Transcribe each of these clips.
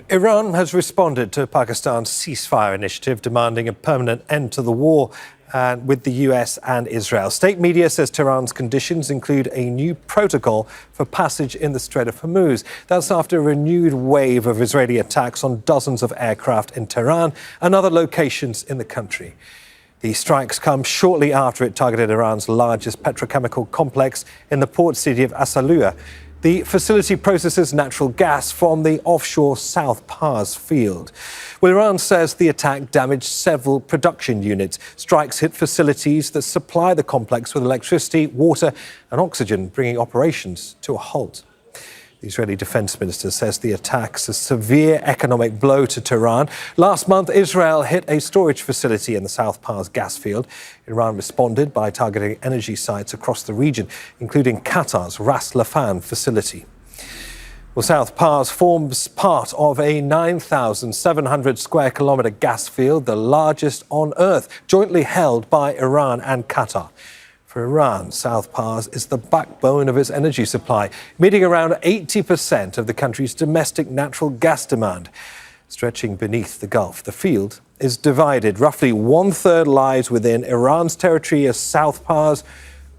Iran has responded to Pakistan's ceasefire initiative, demanding a permanent end to the war with the US and Israel. State media says Tehran's conditions include a new protocol for passage in the Strait of Hormuz. That's after a renewed wave of Israeli attacks on dozens of aircraft in Tehran and other locations in the country. The strikes come shortly after it targeted Iran's largest petrochemical complex in the port city of Asaluah. The facility processes natural gas from the offshore South Pars field. Well, Iran says the attack damaged several production units. Strikes hit facilities that supply the complex with electricity, water and oxygen, bringing operations to a halt. The Israeli Defense Minister says the attack's a severe economic blow to Tehran. Last month, Israel hit a storage facility in the South Pars gas field. Iran responded by targeting energy sites across the region, including Qatar's Ras Laffan facility. Well, South Pars forms part of a 9,700 square kilometre gas field, the largest on Earth, jointly held by Iran and Qatar. For Iran, South Pars is the backbone of its energy supply, meeting around 80% of the country's domestic natural gas demand. Stretching beneath the Gulf, the field is divided. Roughly one-third lies within Iran's territory as South Pars,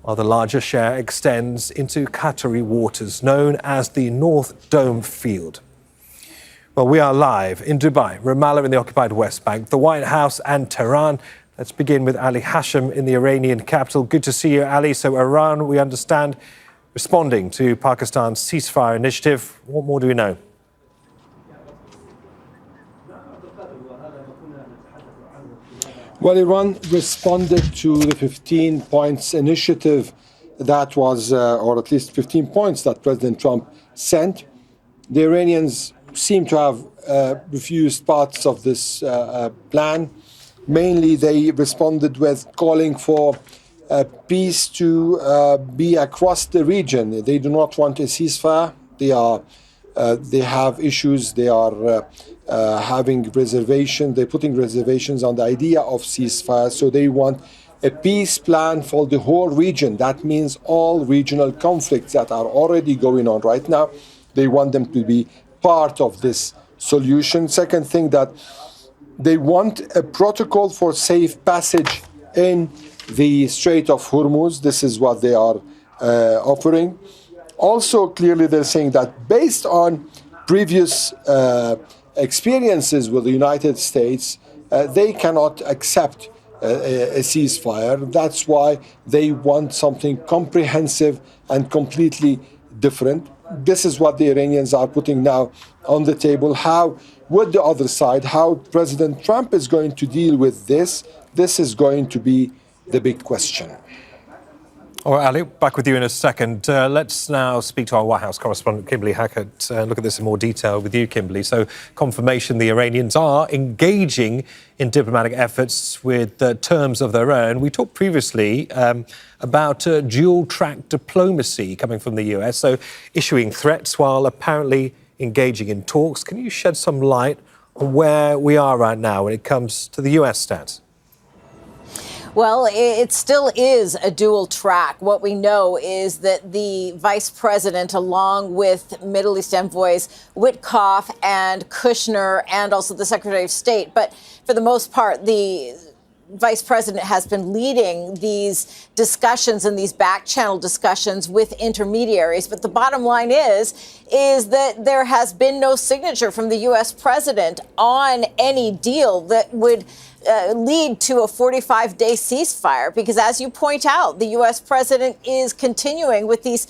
while the larger share extends into Qatari waters, known as the North Dome Field. Well, we are live in Dubai, Ramallah in the occupied West Bank, the White House and Tehran. Let's begin with Ali Hashem in the Iranian capital. Good to see you, Ali. So Iran, we understand, responding to Pakistan's ceasefire initiative. What more do we know? Well, Iran responded to the 15 points initiative that was, or at least 15 points that President Trump sent. The Iranians seem to have refused parts of this plan. Mainly, they responded with calling for peace to be across the region. They do not want a ceasefire. They have issues. They are having reservations. They're putting reservations on the idea of ceasefire. So they want a peace plan for the whole region. That means all regional conflicts that are already going on right now. They want them to be part of this solution. Second thing, that they want a protocol for safe passage in the Strait of Hormuz. This is what they are offering. Also, clearly, they're saying that based on previous experiences with the United States, they cannot accept a ceasefire. That's why they want something comprehensive and completely different. This is what the Iranians are putting now on the table. How, with the other side, how President Trump is going to deal with this is going to be the big question. All right, Ali, back with you in a second. Let's now speak to our White House correspondent, Kimberly Hackett, and look at this in more detail with you, Kimberly. So, confirmation the Iranians are engaging in diplomatic efforts with terms of their own. We talked previously about dual-track diplomacy coming from the US, so issuing threats while apparently engaging in talks. Can you shed some light on where we are right now when it comes to the US stance? Well, it still is a dual track. What we know is that the vice president, along with Middle East envoys Witkoff and Kushner, and also the Secretary of State, but for the most part, the vice president has been leading these discussions and these back channel discussions with intermediaries. But the bottom line is that there has been no signature from the U.S. president on any deal that would lead to a 45-day ceasefire, because as you point out, the U.S. president is continuing with these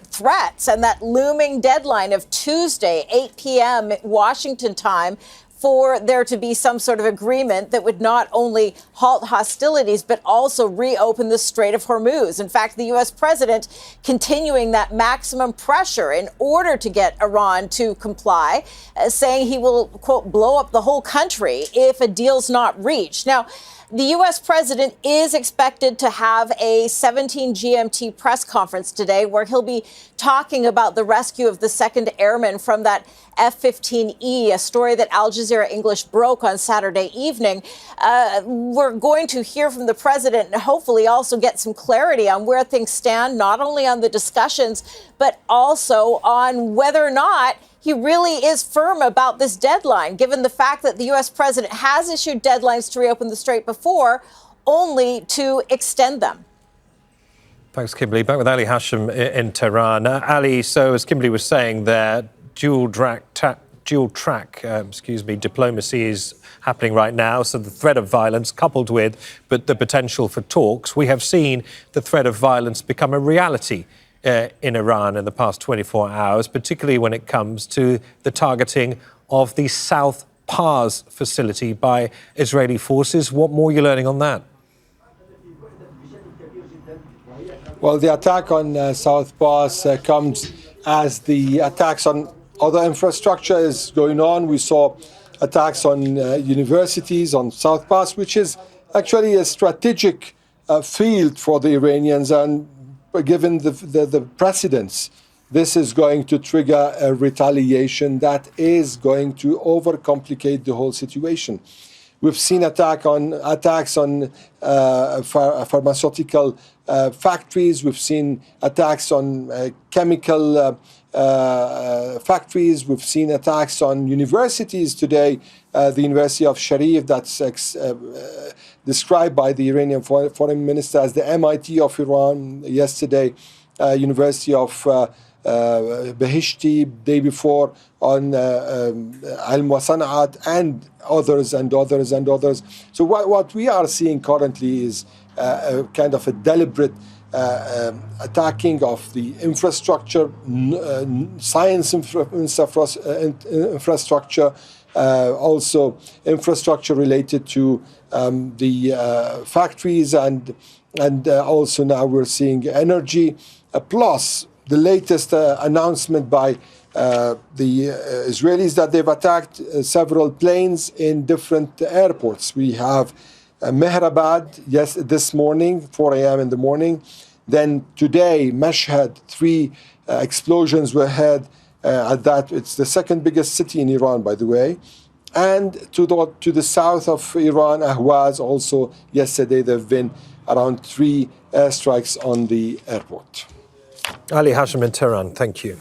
threats and that looming deadline of Tuesday, 8 p.m. Washington time, for there to be some sort of agreement that would not only halt hostilities, but also reopen the Strait of Hormuz. In fact, the U.S. president continuing that maximum pressure in order to get Iran to comply, saying he will, quote, blow up the whole country if a deal's not reached. Now, the U.S. president is expected to have a 17 GMT press conference today where he'll be talking about the rescue of the second airman from that F-15E, a story that Al Jazeera English broke on Saturday evening. We're going to hear from the president and hopefully also get some clarity on where things stand, not only on the discussions, but also on whether or not he really is firm about this deadline, given the fact that the U.S. president has issued deadlines to reopen the strait before, only to extend them. Thanks, Kimberly. Back with Ali Hashem in Tehran. Ali, so as Kimberly was saying there, dual track diplomacy is happening right now. So the threat of violence coupled with but the potential for talks. We have seen the threat of violence become a reality in Iran in the past 24 hours, particularly when it comes to the targeting of the South Pars facility by Israeli forces. What more are you learning on that? Well, the attack on South Pars comes as the attacks on other infrastructure is going on. We saw attacks on universities on South Pars, which is actually a strategic field for the Iranians. And given the precedents, this is going to trigger a retaliation that is going to overcomplicate the whole situation. We've seen attacks on pharmaceutical factories. We've seen attacks on chemical factories. We've seen attacks on universities today. The University of Sharif, that's described by the Iranian foreign minister as the MIT of Iran. Yesterday, University of Beheshti, day before on Ilm wa San'at, and others and others and others. So what we are seeing currently is a kind of a deliberate attacking of the infrastructure, science infrastructure, also infrastructure related to the factories, and also now we're seeing energy, plus the latest announcement by the Israelis that they've attacked several planes in different airports. We have Mehrabad, this morning, 4 a.m. in the morning. Then today, Mashhad, 3 explosions were had at that. It's the second biggest city in Iran, by the way. And to the south of Iran, Ahwaz, also yesterday there have been around 3 airstrikes on the airport. Ali Hashem in Tehran, thank you.